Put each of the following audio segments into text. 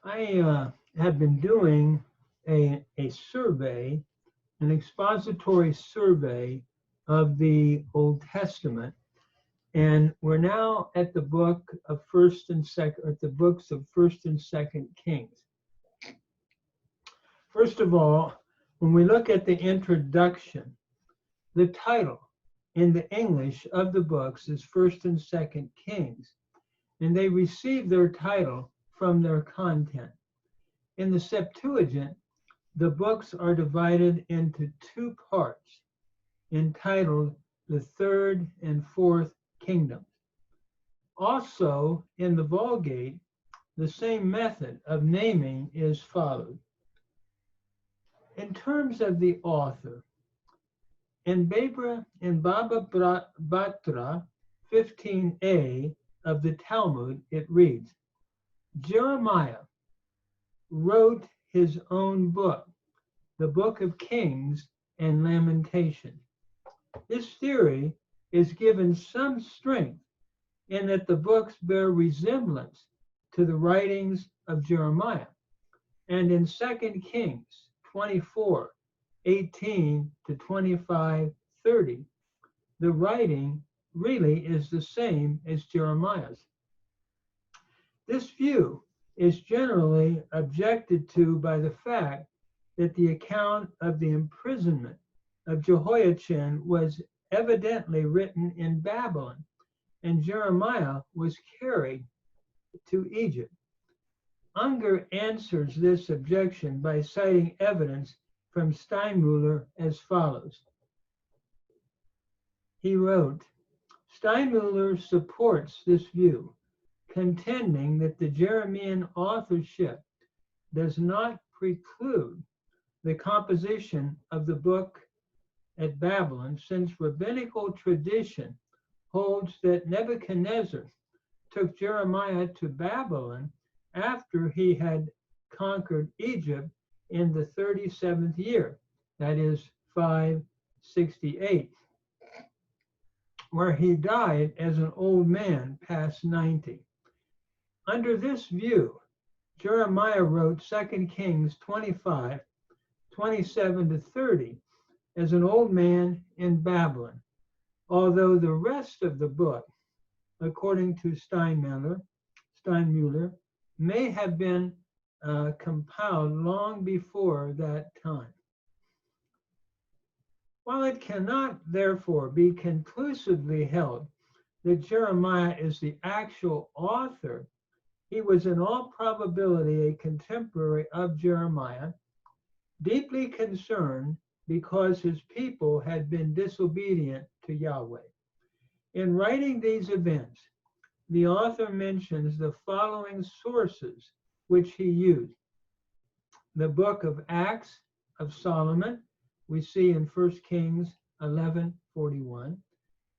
I have been doing a survey, an expository survey of the Old Testament, and we're now at the book of First and Second, at the books of First and Second Kings. First of all, when we look at the introduction, the title in the English of the books is First and Second Kings, and they receive their title from their content. In the Septuagint, the books are divided into two parts, entitled the Third and Fourth Kingdoms. Also, in the Vulgate, the same method of naming is followed. In terms of the author, in Baba Batra 15a of the Talmud, it reads, Jeremiah wrote his own book, the Book of Kings and Lamentations. This theory is given some strength in that the books bear resemblance to the writings of Jeremiah. And in 2 Kings 24:18 to 25:30, the writing really is the same as Jeremiah's. This view is generally objected to by the fact that the account of the imprisonment of Jehoiachin was evidently written in Babylon, and Jeremiah was carried to Egypt. Unger answers this objection by citing evidence from Steinmuller as follows. He wrote, Steinmuller supports this view, contending that the Jeremian authorship does not preclude the composition of the book at Babylon, since rabbinical tradition holds that Nebuchadnezzar took Jeremiah to Babylon after he had conquered Egypt in the 37th year, that is 568, where he died as an old man past 90. Under this view, Jeremiah wrote 2 Kings 25:27 to 30 as an old man in Babylon, although the rest of the book, according to Steinmuller, may have been compiled long before that time. While it cannot, therefore, be conclusively held that Jeremiah is the actual author, he was in all probability a contemporary of Jeremiah, deeply concerned because his people had been disobedient to Yahweh. In writing these events, the author mentions the following sources which he used. The book of Acts of Solomon, we see in 1 Kings 11:41.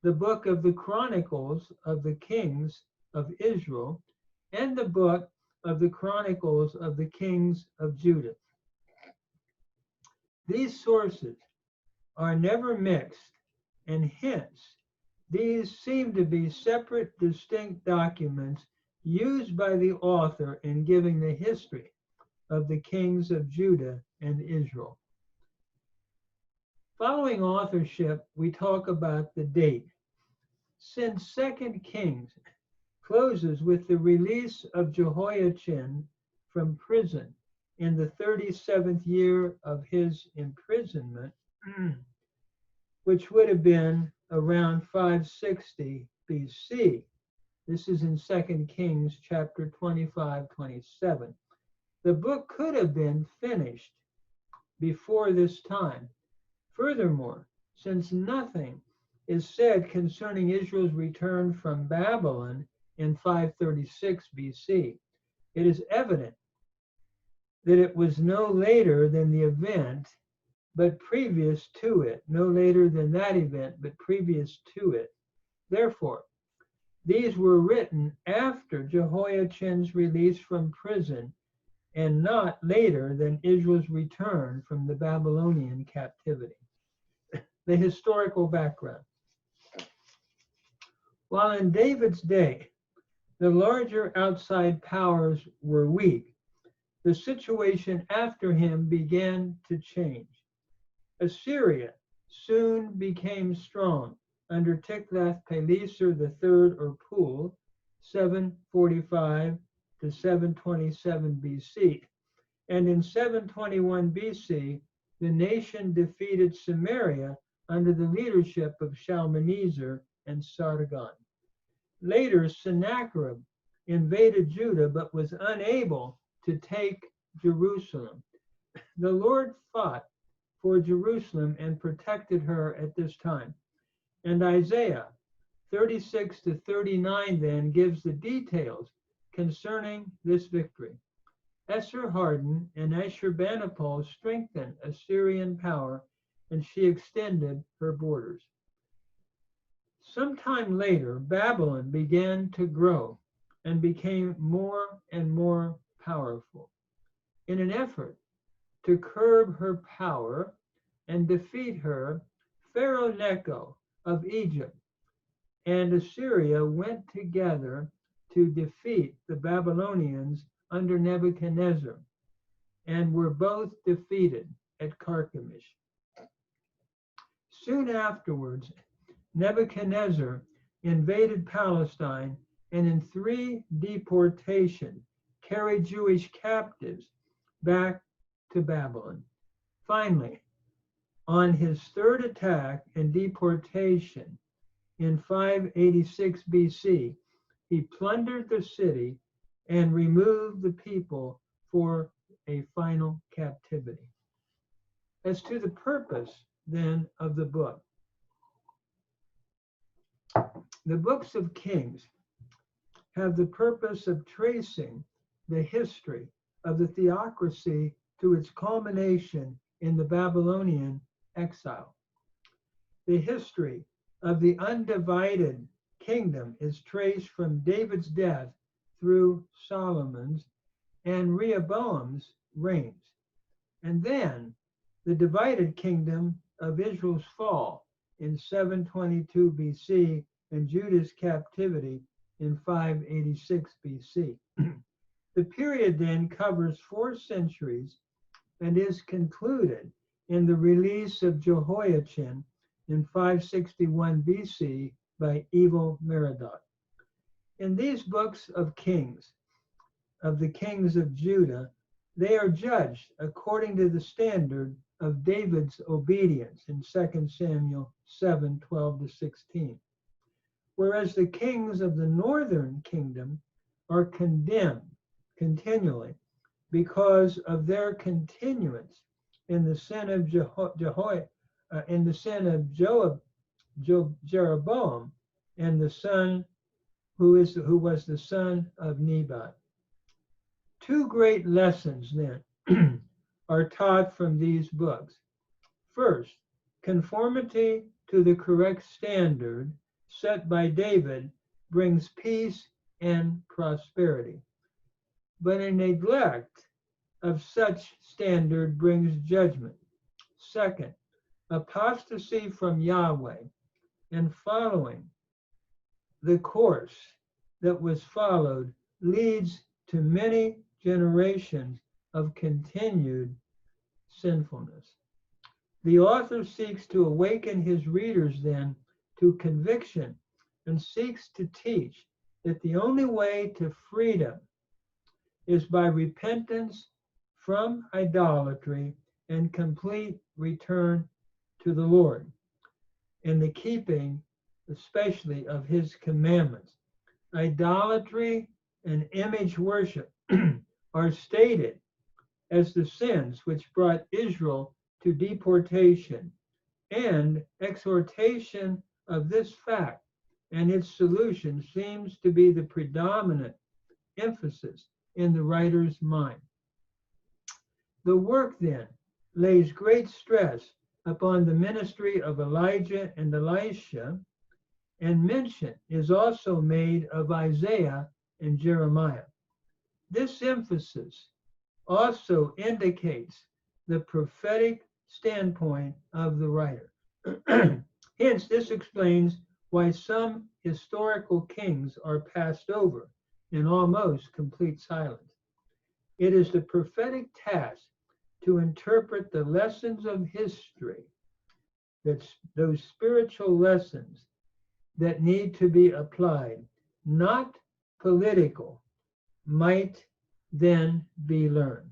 The book of the Chronicles of the Kings of Israel, and the book of the Chronicles of the Kings of Judah. These sources are never mixed, and hence these seem to be separate, distinct documents used by the author in giving the history of the kings of Judah and Israel. Following authorship, we talk about the date. Since 2 Kings closes with the release of Jehoiachin from prison in the 37th year of his imprisonment, which would have been around 560 BC. This is in 2 Kings chapter 25:27. The book could have been finished before this time. Furthermore, since nothing is said concerning Israel's return from Babylon in 536 BC, it is evident that it was no later than the event, but previous to it, no later than that event, but previous to it. Therefore, these were written after Jehoiachin's release from prison and not later than Israel's return from the Babylonian captivity. The historical background. While in David's day, the larger outside powers were weak, the situation after him began to change. Assyria soon became strong under Tiglath-Pileser III or Pul, 745 to 727 BC. And in 721 BC, the nation defeated Samaria under the leadership of Shalmaneser and Sargon. Later, Sennacherib invaded Judah but was unable to take Jerusalem. The Lord fought for Jerusalem and protected her at this time. And Isaiah 36 to 39 then gives the details concerning this victory. Esarhaddon and Ashurbanipal strengthened Assyrian power, and she extended her borders. Sometime later, Babylon began to grow and became more and more powerful. In an effort to curb her power and defeat her, Pharaoh Necho of Egypt and Assyria went together to defeat the Babylonians under Nebuchadnezzar, and were both defeated at Carchemish. Soon afterwards, Nebuchadnezzar invaded Palestine and in 3 deportations carried Jewish captives back to Babylon. Finally, on his 3rd attack and deportation in 586 BC, he plundered the city and removed the people for a final captivity. As to the purpose, then, of the book. The books of Kings have the purpose of tracing the history of the theocracy to its culmination in the Babylonian exile. The history of the undivided kingdom is traced from David's death through Solomon's and Rehoboam's reigns, and then the divided kingdom of Israel's fall in 722 BC and Judah's captivity in 586 BC. The period then covers 4 centuries and is concluded in the release of Jehoiachin in 561 BC by Evil-Merodach. In these books of Kings, of the kings of Judah, they are judged according to the standard of David's obedience in 2 Samuel 7:12 to 16. Whereas the kings of the northern kingdom are condemned continually because of their continuance in the sin of Jeroboam and the son who was the son of Nebat. 2 great lessons then are taught from these books. First, conformity to the correct standard set by David brings peace and prosperity, but a neglect of such standard brings judgment. Second, apostasy from Yahweh and following the course that was followed leads to many generations of continued sinfulness. The author seeks to awaken his readers then to conviction and seeks to teach that the only way to freedom is by repentance from idolatry and complete return to the Lord, in the keeping especially of his commandments. Idolatry and image worship are stated as the sins which brought Israel to deportation, and exhortation of this fact and its solution seems to be the predominant emphasis in the writer's mind. The work then lays great stress upon the ministry of Elijah and Elisha, and mention is also made of Isaiah and Jeremiah. This emphasis also indicates the prophetic standpoint of the writer. Hence, this explains why some historical kings are passed over in almost complete silence. It is the prophetic task to interpret the lessons of history, those spiritual lessons that need to be applied, not political, might then be learned.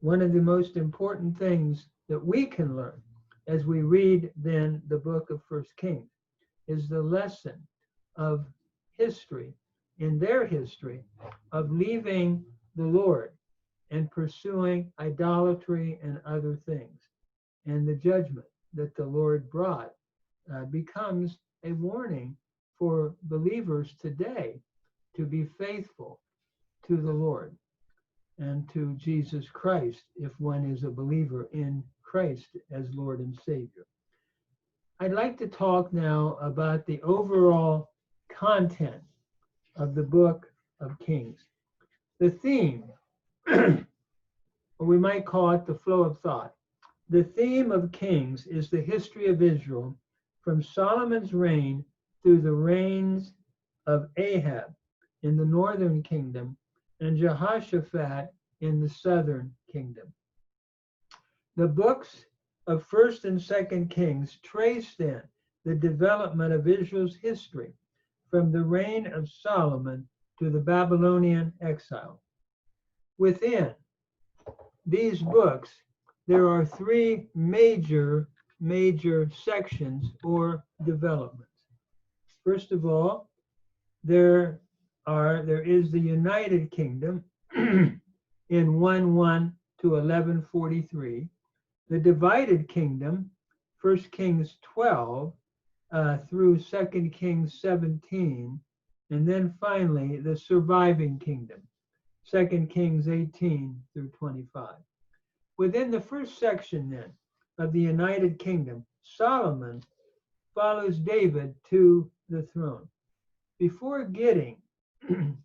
One of the most important things that we can learn as we read then the book of First Kings is the lesson of history, in their history, of leaving the Lord and pursuing idolatry and other things. And the judgment that the Lord brought becomes a warning for believers today to be faithful to the Lord and to Jesus Christ if one is a believer in Christ as Lord and Savior. I'd like to talk now about the overall content of the book of Kings. The theme, or we might call it the flow of thought. The theme of Kings is the history of Israel from Solomon's reign through the reigns of Ahab in the northern kingdom and Jehoshaphat in the southern kingdom. The books of 1st and 2nd Kings trace then the development of Israel's history from the reign of Solomon to the Babylonian exile. Within these books, there are three major sections or developments. First of all, there is the United Kingdom in 1:1 to 1143, the divided kingdom, 1 Kings 12 through 2 Kings 17, and then finally the surviving kingdom, 2 Kings 18 through 25. Within the first section then of the United Kingdom, Solomon follows David to the throne. Before getting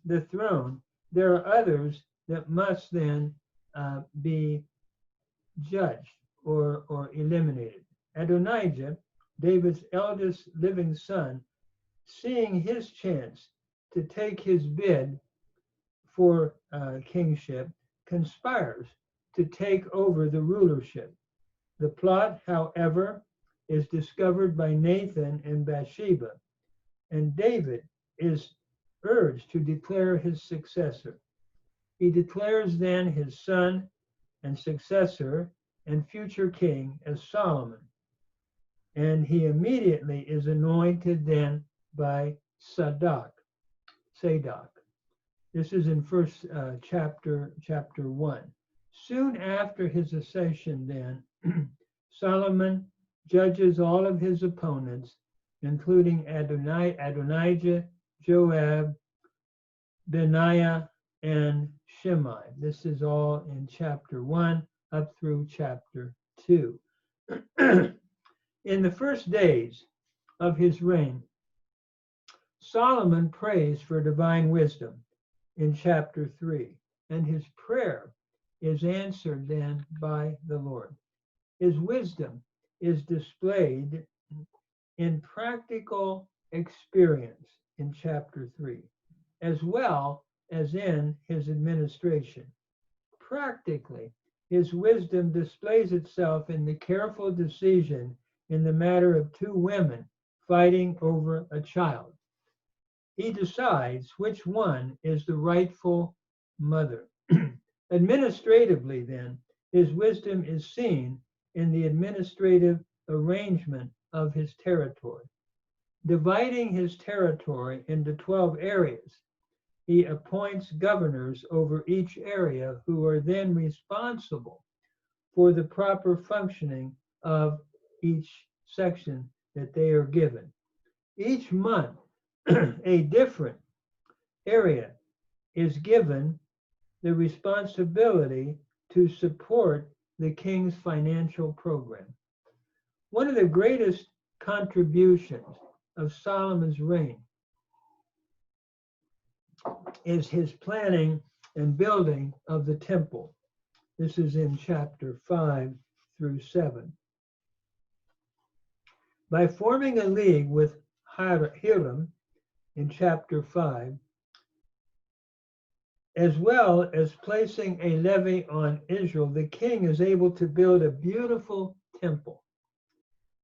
the throne, there are others that must then be judged or eliminated. Adonijah, David's eldest living son, seeing his chance to take his bid for kingship, conspires to take over the rulership. The plot, however, is discovered by Nathan and Bathsheba, and David is urged to declare his successor. He declares then his son and successor and future king as Solomon, and he immediately is anointed then by Zadok. This is in first chapter 1. Soon after his accession then, Solomon judges all of his opponents, including Adonijah, Joab, Benaiah, and Shimei. This is all in chapter 1 up through chapter 2. In the first days of his reign, Solomon prays for divine wisdom in chapter 3, and his prayer is answered then by the Lord. His wisdom is displayed in practical experience in chapter 3, as well as in his administration. Practically, his wisdom displays itself in the careful decision in the matter of two women fighting over a child. He decides which one is the rightful mother. Administratively, then, his wisdom is seen in the administrative arrangement of his territory. Dividing his territory into 12 areas, he appoints governors over each area who are then responsible for the proper functioning of each section that they are given. Each month, a different area is given the responsibility to support the king's financial program. One of the greatest contributions of Solomon's reign is his planning and building of the temple. This is in chapter 5 through 7. By forming a league with Hiram in chapter 5, As well as placing a levy on Israel, the king is able to build a beautiful temple.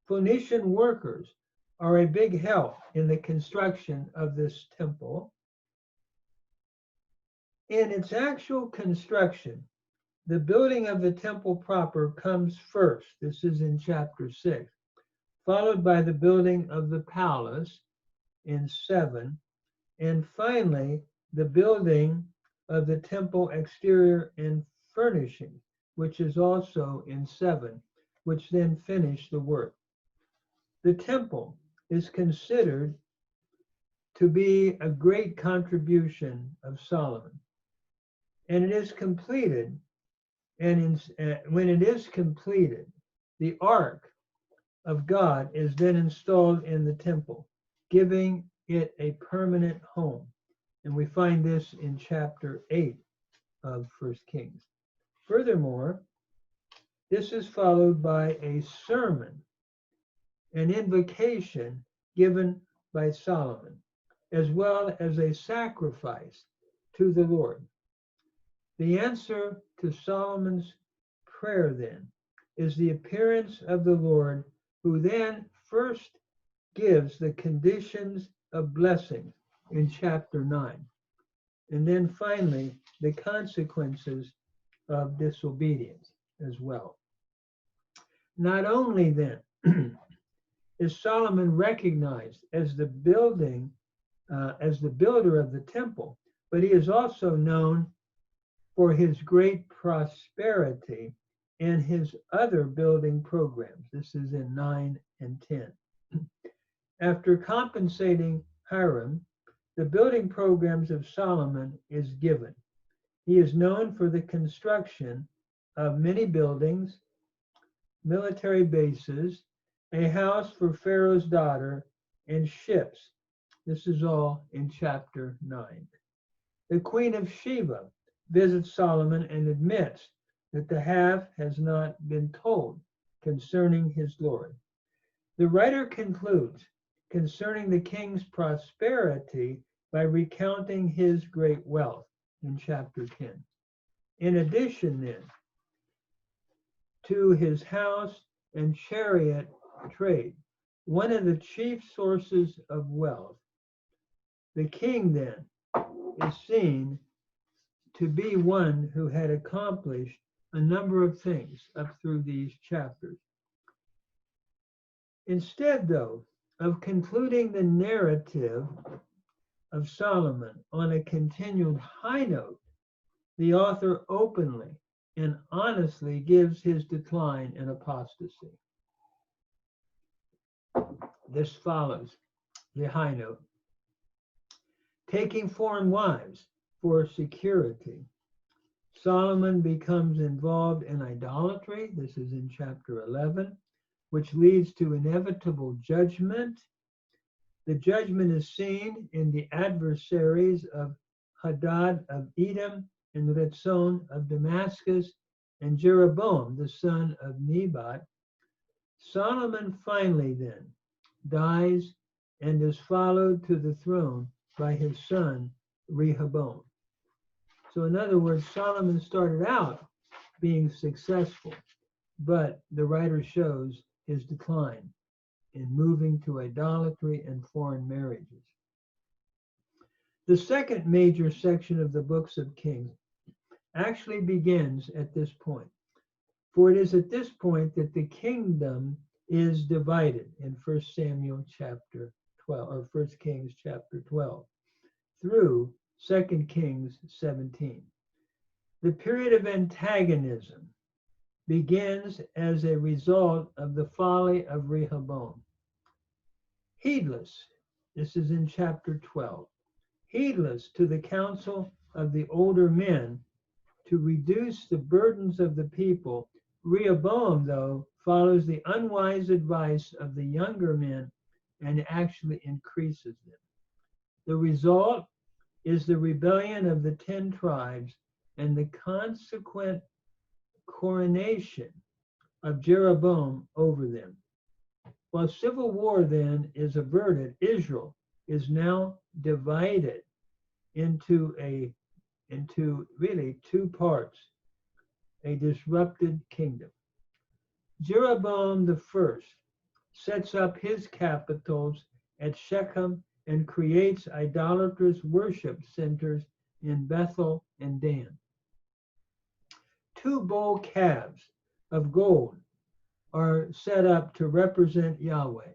Phoenician workers are a big help in the construction of this temple. In its actual construction, the building of the temple proper comes first. This is in chapter 6, followed by the building of the palace in 7, and finally the building of the temple exterior and furnishing, which is also in 7, which then finish the work. The temple is considered to be a great contribution of Solomon, and it is completed. And when it is completed, the Ark of God is then installed in the temple, giving it a permanent home. And we find this in chapter 8 of 1 Kings. Furthermore, this is followed by a sermon, an invocation given by Solomon, as well as a sacrifice to the Lord. The answer to Solomon's prayer then is the appearance of the Lord, who then first gives the conditions of blessing in chapter 9, and then finally the consequences of disobedience as well. Not only then is Solomon recognized as the builder of the temple, but he is also known for his great prosperity and his other building programs. This is in 9 and 10. After compensating Hiram, the building programs of Solomon is given. He is known for the construction of many buildings, military bases, a house for Pharaoh's daughter, and ships. This is all in chapter 9. The Queen of Sheba visits Solomon and admits that the half has not been told concerning his Lord. The writer concludes concerning the king's prosperity by recounting his great wealth in chapter 10. In addition, then, to his house and chariot trade, one of the chief sources of wealth, the king then is seen to be one who had accomplished a number of things up through these chapters. Instead, though, of concluding the narrative of Solomon on a continued high note, the author openly and honestly gives his decline and apostasy. This follows the high note. Taking foreign wives for security, Solomon becomes involved in idolatry. This is in chapter 11, which leads to inevitable judgment. The judgment is seen in the adversaries of Hadad of Edom and Rezon of Damascus and Jeroboam, the son of Nebat. Solomon finally then dies and is followed to the throne by his son Rehoboam. So in other words, Solomon started out being successful, but the writer shows his decline in moving to idolatry and foreign marriages. The second major section of the books of Kings actually begins at this point, for it is at this point that the kingdom is divided in 1 Samuel chapter 12, or 1 Kings chapter 12, through 2 Kings 17. The period of antagonism begins as a result of the folly of Rehoboam. Heedless, this is in chapter 12, heedless to the counsel of the older men to reduce the burdens of the people, Rehoboam, though, follows the unwise advice of the younger men and actually increases them. The result is the rebellion of the 10 tribes and the consequent coronation of Jeroboam over them. While civil war then is averted, Israel is now divided into into really two parts, a disrupted kingdom. Jeroboam the first sets up his capitals at Shechem and creates idolatrous worship centers in Bethel and Dan. Two bull calves of gold are set up to represent Yahweh.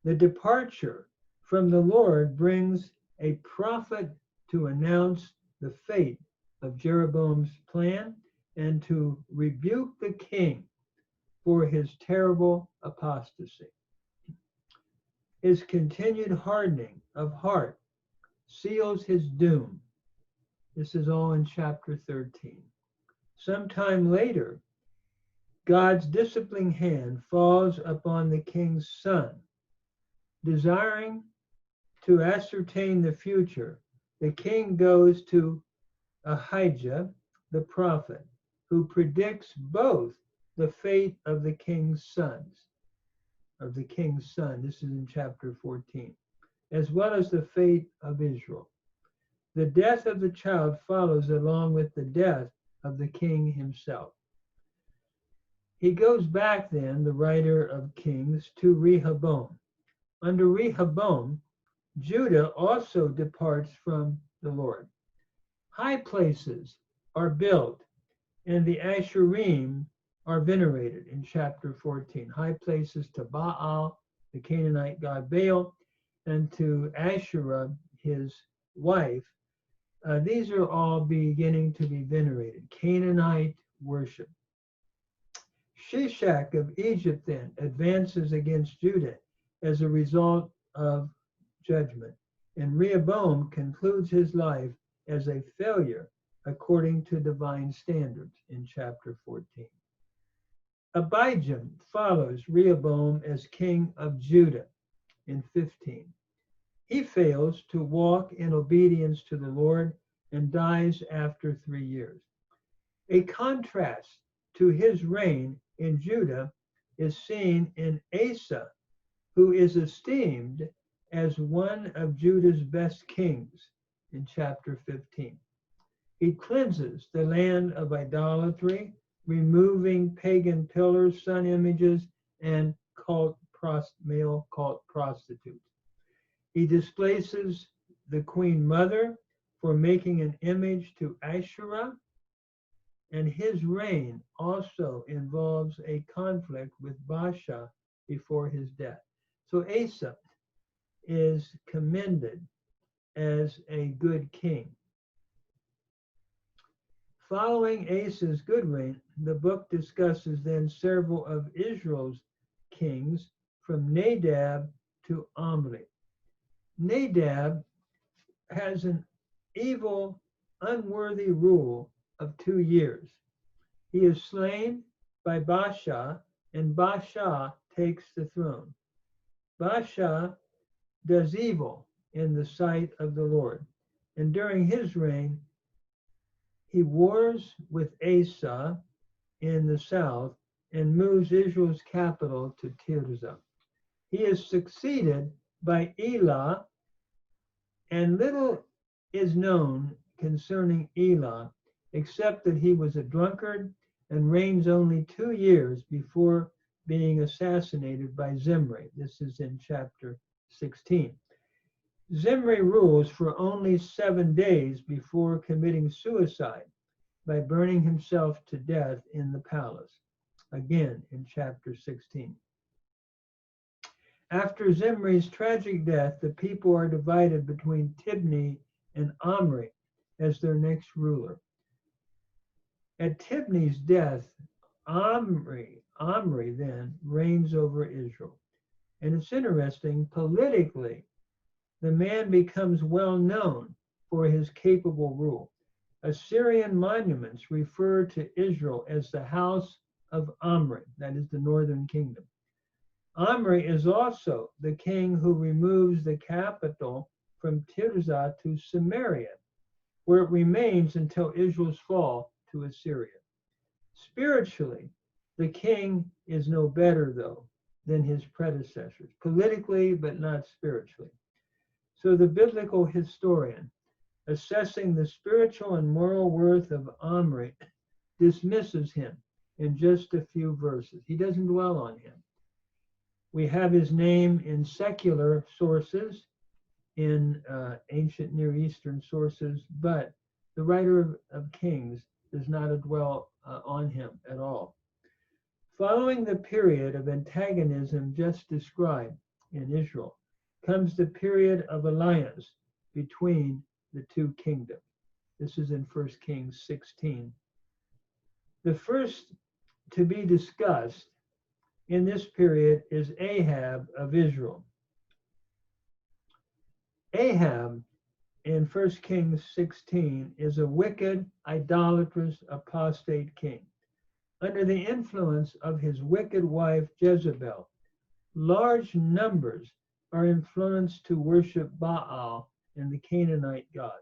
The departure from the Lord brings a prophet to announce the fate of Jeroboam's plan and to rebuke the king for his terrible apostasy. His continued hardening of heart seals his doom. This is all in chapter 13. Sometime later, God's disciplining hand falls upon the king's son. Desiring to ascertain the future, the king goes to Ahijah, the prophet, who predicts both the fate of the king's sons, this is in chapter 14, as well as the fate of Israel. The death of the child follows along with the death of the king himself. He goes back then, the writer of Kings, to Rehoboam. Under Rehoboam, Judah also departs from the Lord. High places are built, and the Asherim are venerated in chapter 14. High places to Baal, the Canaanite god Baal, and to Asherah, his wife. These are all beginning to be venerated. Canaanite worship. Shishak of Egypt then advances against Judah as a result of judgment, and Rehoboam concludes his life as a failure according to divine standards in chapter 14. Abijam follows Rehoboam as king of Judah in 15. He fails to walk in obedience to the Lord and dies after 3 years. A contrast to his reign in Judah is seen in Asa, who is esteemed as one of Judah's best kings in chapter 15. He cleanses the land of idolatry, removing pagan pillars, sun images, and male cult prostitutes. He displaces the queen mother for making an image to Asherah, and his reign also involves a conflict with Baasha before his death. So Asa is commended as a good king. Following Asa's good reign, the book discusses then several of Israel's kings from Nadab to Omri. Nadab has an evil, unworthy rule of 2 years. He is slain by Baasha, and Baasha takes the throne. Baasha does evil in the sight of the Lord, and during his reign, he wars with Asa in the south and moves Israel's capital to Tirzah. He is succeeded by Elah, and little is known concerning Elah, except that he was a drunkard and reigns only 2 years before being assassinated by Zimri. This is in chapter 16. Zimri rules for only 7 days before committing suicide by burning himself to death in the palace, again in chapter 16. After Zimri's tragic death, the people are divided between Tibni and Omri as their next ruler. At Tibni's death, Omri then reigns over Israel. And it's interesting, politically, the man becomes well known for his capable rule. Assyrian monuments refer to Israel as the house of Omri, that is the northern kingdom. Omri is also the king who removes the capital from Tirzah to Samaria, where it remains until Israel's fall to Assyria. Spiritually, the king is no better, though, than his predecessors, politically, but not spiritually. So the biblical historian assessing the spiritual and moral worth of Omri, dismisses him in just a few verses. He doesn't dwell on him. We have his name in secular sources, in ancient Near Eastern sources, but the writer of Kings does not dwell on him at all. Following the period of antagonism just described in Israel comes the period of alliance between the two kingdoms. This is in 1 Kings 16. The first to be discussed in this period is Ahab of Israel. Ahab in 1 Kings 16 is a wicked, idolatrous, apostate king. Under the influence of his wicked wife Jezebel, large numbers are influenced to worship Baal and the Canaanite god.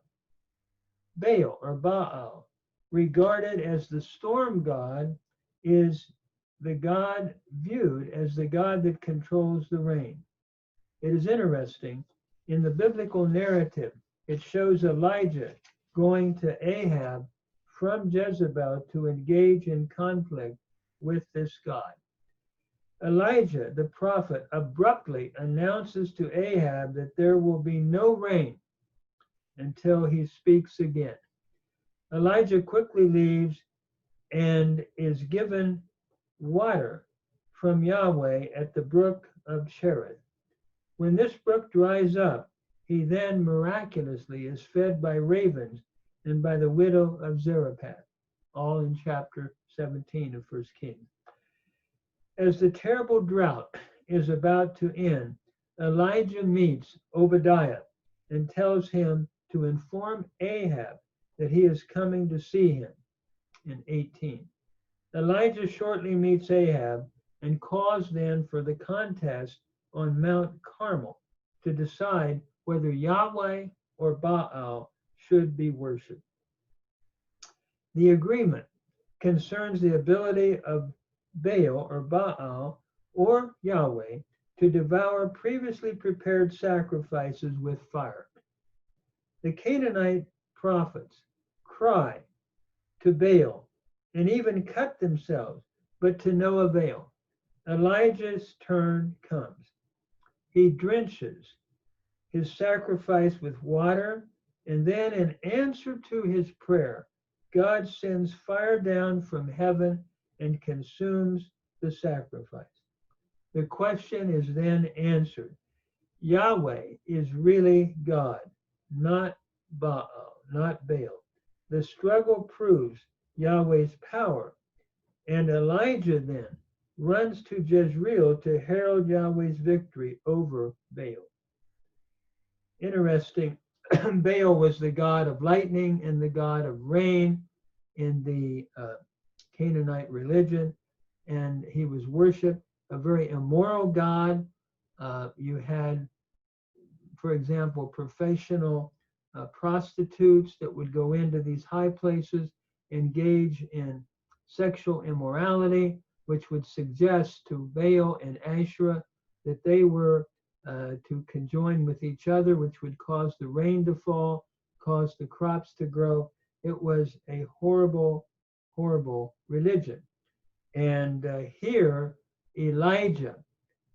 Baal or Baal, regarded as the storm god, is the god viewed as the god that controls the rain. It is interesting, in the biblical narrative, it shows Elijah going to Ahab from Jezebel to engage in conflict with this god. Elijah, the prophet, abruptly announces to Ahab that there will be no rain until he speaks again. Elijah quickly leaves and is given water from Yahweh at the brook of Cherith. When this brook dries up, he then miraculously is fed by ravens and by the widow of Zarephath, all in chapter 17 of 1 Kings. As the terrible drought is about to end, Elijah meets Obadiah and tells him to inform Ahab that he is coming to see him in 18. Elijah shortly meets Ahab and calls then for the contest on Mount Carmel to decide whether Yahweh or Baal should be worshipped. The agreement concerns the ability of Baal or Baal or Yahweh to devour previously prepared sacrifices with fire. The Canaanite prophets cry to Baal and even cut themselves, but to no avail. Elijah's turn comes. He drenches his sacrifice with water, and then in answer to his prayer, God sends fire down from heaven and consumes the sacrifice. The question is then answered. Yahweh is really God, not Baal, not Baal. The struggle proves Yahweh's power, and Elijah then runs to Jezreel to herald Yahweh's victory over Baal. Interesting, Baal was the god of lightning and the god of rain in the Canaanite religion, and he was worshipped, a very immoral god. You had, for example, professional prostitutes that would go into these high places, engage in sexual immorality, which would suggest to Baal and Asherah that they were to conjoin with each other, which would cause the rain to fall, cause the crops to grow. It was a horrible, horrible religion. And here, Elijah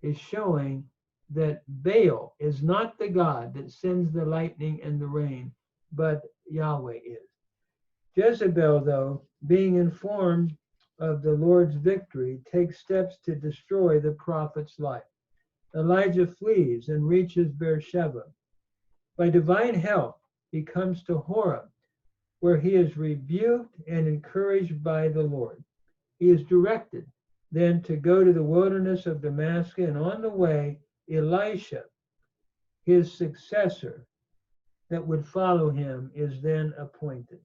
is showing that Baal is not the God that sends the lightning and the rain, but Yahweh is. Jezebel, though, being informed of the Lord's victory, takes steps to destroy the prophet's life. Elijah flees and reaches Beersheba. By divine help, he comes to Horeb, where he is rebuked and encouraged by the Lord. He is directed then to go to the wilderness of Damascus, and on the way, Elisha, his successor that would follow him, is then appointed.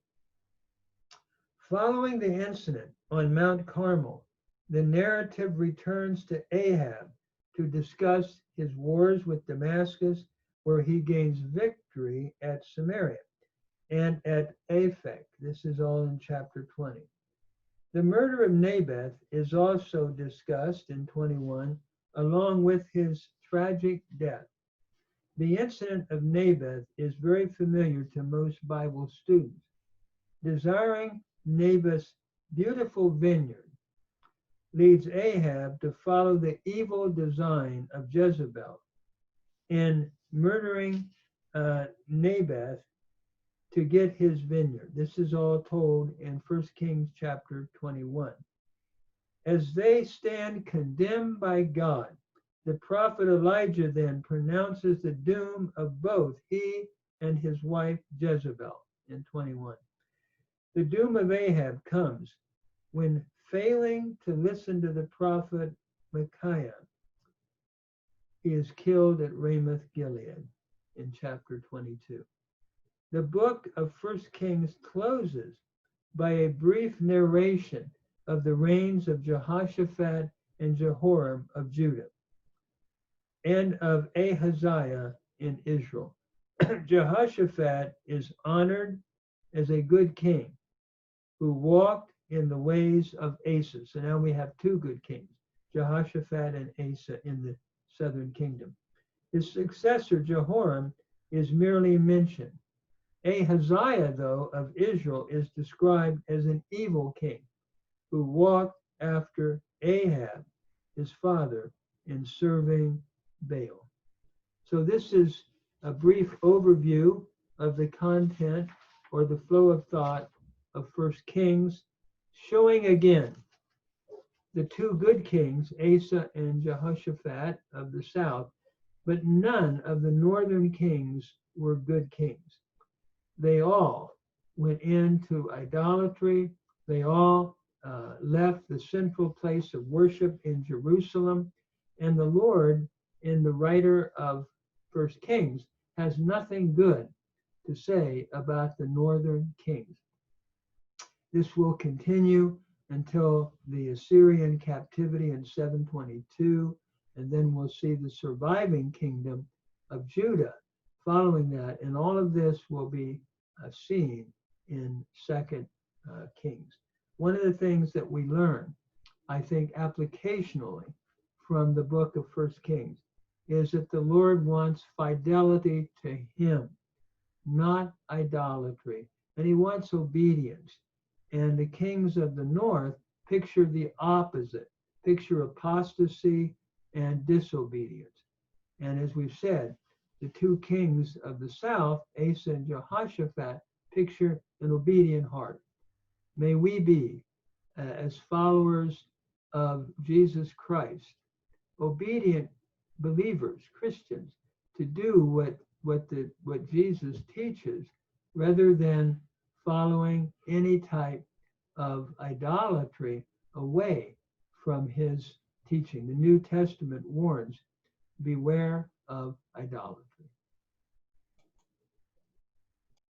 Following the incident on Mount Carmel, the narrative returns to Ahab to discuss his wars with Damascus, where he gains victory at Samaria and at Aphek. This is all in chapter 20. The murder of Naboth is also discussed in 21, along with his tragic death. The incident of Naboth is very familiar to most Bible students. Desiring Naboth's beautiful vineyard leads Ahab to follow the evil design of Jezebel in murdering Naboth to get his vineyard. This is all told in 1 Kings chapter 21. As they stand condemned by God, the prophet Elijah then pronounces the doom of both he and his wife Jezebel in 21. The doom of Ahab comes when, failing to listen to the prophet Micaiah, he is killed at Ramoth Gilead in chapter 22. The book of 1 Kings closes by a brief narration of the reigns of Jehoshaphat and Jehoram of Judah and of Ahaziah in Israel. Jehoshaphat is honored as a good king who walked in the ways of Asa. So now we have two good kings, Jehoshaphat and Asa in the southern kingdom. His successor, Jehoram, is merely mentioned. Ahaziah, though, of Israel is described as an evil king who walked after Ahab, his father, in serving Baal. So this is a brief overview of the content or the flow of thought of 1 Kings, showing again the two good kings, Asa and Jehoshaphat of the south, but none of the northern kings were good kings. They all went into idolatry. They all left the central place of worship in Jerusalem. And the Lord, in the writer of 1 Kings, has nothing good to say about the northern kings. This will continue until the Assyrian captivity in 722, and then we'll see the surviving kingdom of Judah following that, and all of this will be seen in 2 Kings. One of the things that we learn, I think applicationally from the book of 1 Kings, is that the Lord wants fidelity to him, not idolatry, and he wants obedience. And the kings of the north picture the opposite, picture apostasy and disobedience. And as we've said, the two kings of the south, Asa and Jehoshaphat, picture an obedient heart. May we be, as followers of Jesus Christ, obedient believers, Christians, to do what Jesus teaches, rather than following any type of idolatry away from his teaching. The New Testament warns, beware of idolatry.